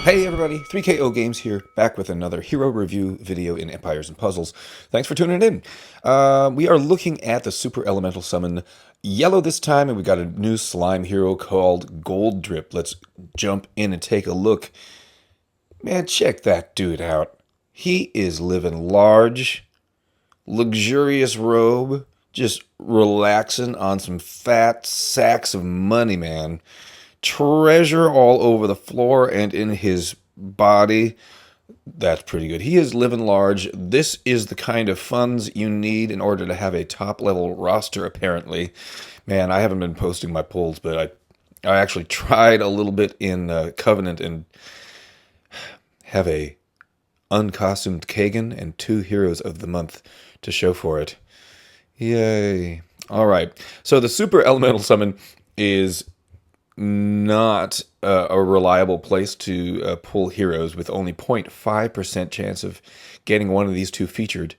Hey everybody, 3KO Games here, back with another hero review video in Empires and Puzzles. Thanks for tuning in. We are looking at the Super Elemental Summon Yellow this time, and we got a new slime hero called Goldrip. Let's jump in and take a look. Man, check that dude out. He is living large, luxurious robe, just relaxing on some fat sacks of money, man. Treasure all over the floor and in his body. That's pretty good. He is living large. This is the kind of funds you need in order to have a top level roster, apparently. Man, I haven't been posting my polls, but I actually tried a little bit in Covenant and have a uncostumed Kagan and 2 heroes of the month to show for it. Yay. All right. So the Super Elemental Summon is not a reliable place to pull heroes, with only 0.5% chance of getting one of these two featured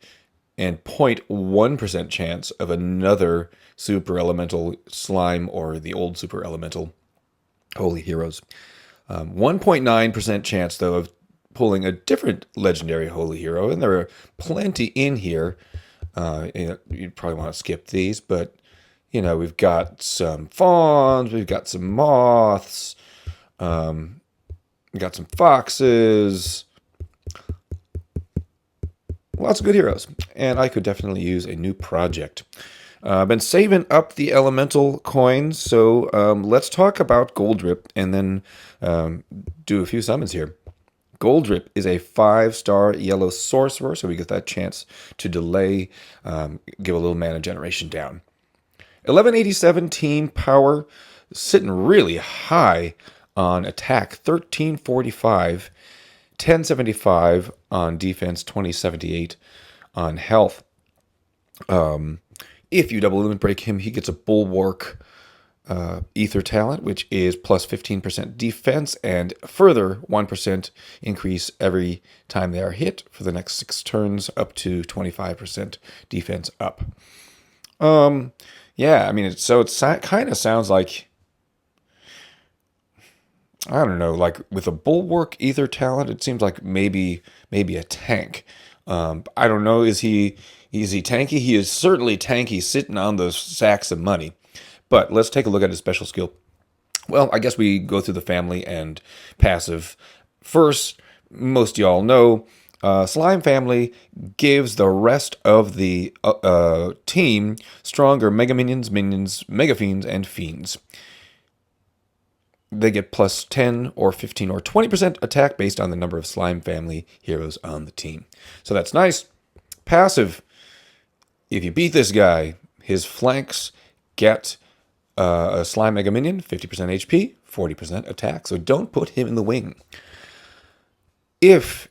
and 0.1% chance of another super elemental slime or the old super elemental holy heroes. 1.9% chance though of pulling a different legendary holy hero, and there are plenty in here. You'd probably want to skip these, but we've got some fawns, we've got some moths, we've got some foxes, lots of good heroes, and I could definitely use a new project. I've been saving up the elemental coins, so let's talk about Goldrip and then do a few summons here. Goldrip is a 5-star yellow sorcerer, so we get that chance to delay, give a little mana generation down. 1187 team power, sitting really high on attack, 1345, 1075 on defense, 2078 on health. If you double limit break him, he gets a bulwark ether talent, which is plus 15% defense and further 1% increase every time they are hit for the next 6 turns, up to 25% defense up. Yeah, I mean, it kind of sounds like, I don't know, like with a bulwark ether talent, it seems like maybe a tank. I don't know, is he tanky? He is certainly tanky, sitting on those sacks of money. But let's take a look at his special skill. Well, I guess we go through the family and passive first. Most of y'all know Slime Family gives the rest of the team stronger Mega Minions, Mega Fiends, and Fiends. They get plus 10 or 15 or 20% attack based on the number of Slime Family heroes on the team. So that's nice. Passive. If you beat this guy, his flanks get a Slime Mega Minion, 50% HP, 40% attack. So don't put him in the wing. If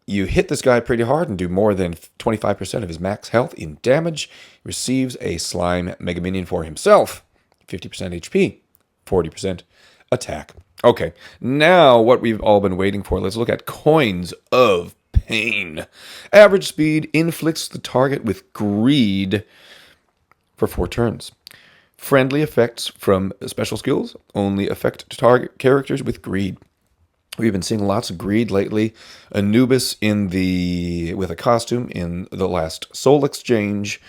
you hit this guy pretty hard and do more than 25% of his max health in damage, he receives a Slime Mega Minion for himself, 50% HP, 40% attack. Okay, now what we've all been waiting for, let's look at Coins of Pain. Average speed, inflicts the target with greed for 4 turns. Friendly effects from special skills only affect target characters with greed. We've been seeing lots of greed lately. Anubis with a costume in the last Soul Exchange.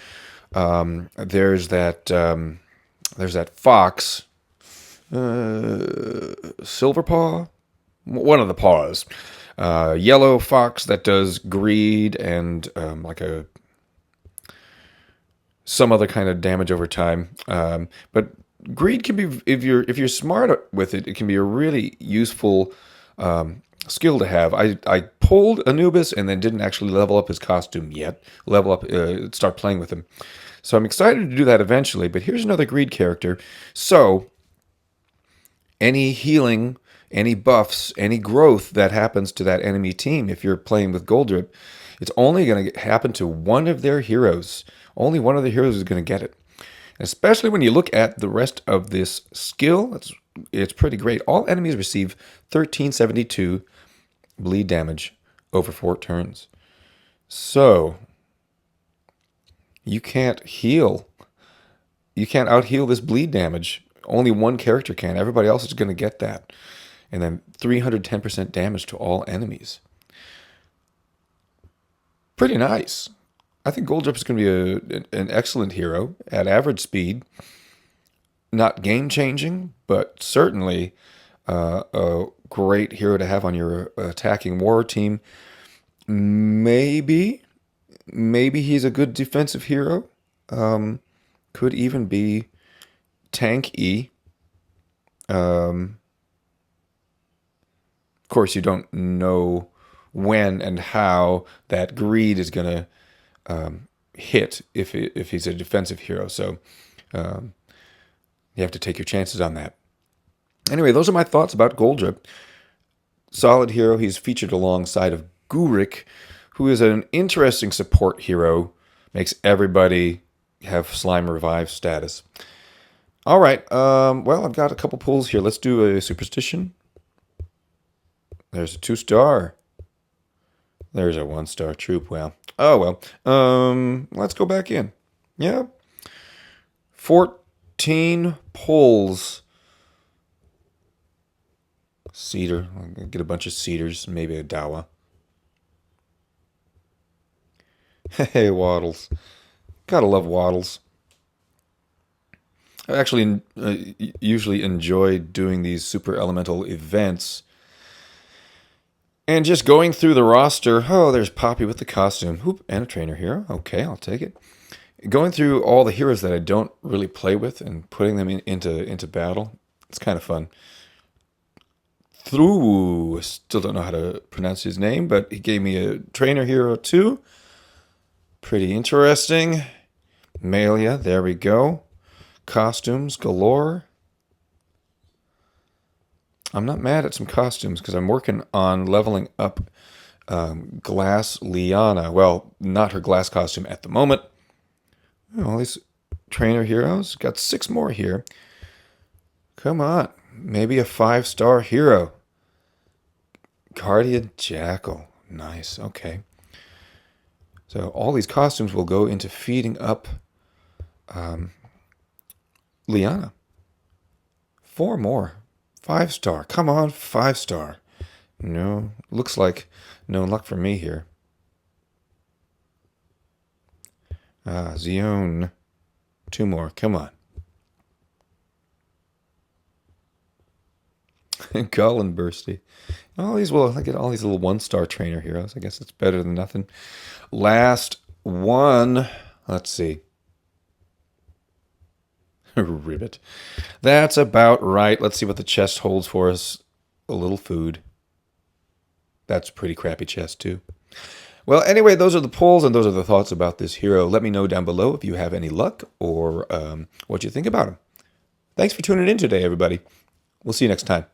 There's that fox, Silverpaw, one of the paws. Yellow fox that does greed and like some other kind of damage over time. But greed can be, if you're smart with it, it can be a really useful skill to have. I pulled Anubis and then didn't actually level up his costume yet. Start playing with him. So I'm excited to do that eventually. But here's another greed character. So any healing, any buffs, any growth that happens to that enemy team, if you're playing with Goldrip, it's only going to happen to one of their heroes. Only one of the heroes is going to get it. Especially when you look at the rest of this skill, it's pretty great. All enemies receive 1372 bleed damage over 4 turns. So you can't heal. You can't out-heal this bleed damage. Only one character can. Everybody else is going to get that. And then 310% damage to all enemies. Pretty nice. I think Goldrip is going to be an excellent hero at average speed. Not game-changing, but certainly a great hero to have on your attacking war team. Maybe he's a good defensive hero. Could even be tanky. Of course, you don't know when and how that greed is going to hit if he's a defensive hero. So you have to take your chances on that. Anyway, those are my thoughts about Goldrip. Solid hero. He's featured alongside of Goldrip, who is an interesting support hero. Makes everybody have slime revive status. All right. Well, I've got a couple pulls here. Let's do a superstition. There's a 2-star. There's a 1-star troop. Well, oh well. Let's go back in. Yeah. 14 pulls. Cedar. I'll get a bunch of cedars. Maybe a Dawa. Hey, Waddles. Gotta love Waddles. I actually usually enjoy doing these super elemental events. And just going through the roster. Oh, there's Poppy with the costume. Oop, and a trainer hero. Okay, I'll take it. Going through all the heroes that I don't really play with and putting them into battle. It's kind of fun. Through, still don't know how to pronounce his name, but he gave me a trainer hero too. Pretty interesting. Malia, there we go. Costumes galore. I'm not mad at some costumes because I'm working on leveling up Glass Liana. Well, not her glass costume at the moment. All these trainer heroes. Got 6 more here. Come on. Maybe a 5-star hero. Guardian Jackal. Nice. Okay. So all these costumes will go into feeding up Liana. 4 more. 5-star. Come on, 5-star. No, looks like no luck for me here. Zion. 2 more. Come on. Gull Bursty. All these will I get all these little 1-star trainer heroes. I guess it's better than nothing. Last one. Let's see. Ribbit. That's about right. Let's see what the chest holds for us. A little food. That's a pretty crappy chest too. Well, anyway, those are the pulls and those are the thoughts about this hero. Let me know down below if you have any luck or what you think about him. Thanks for tuning in today, everybody. We'll see you next time.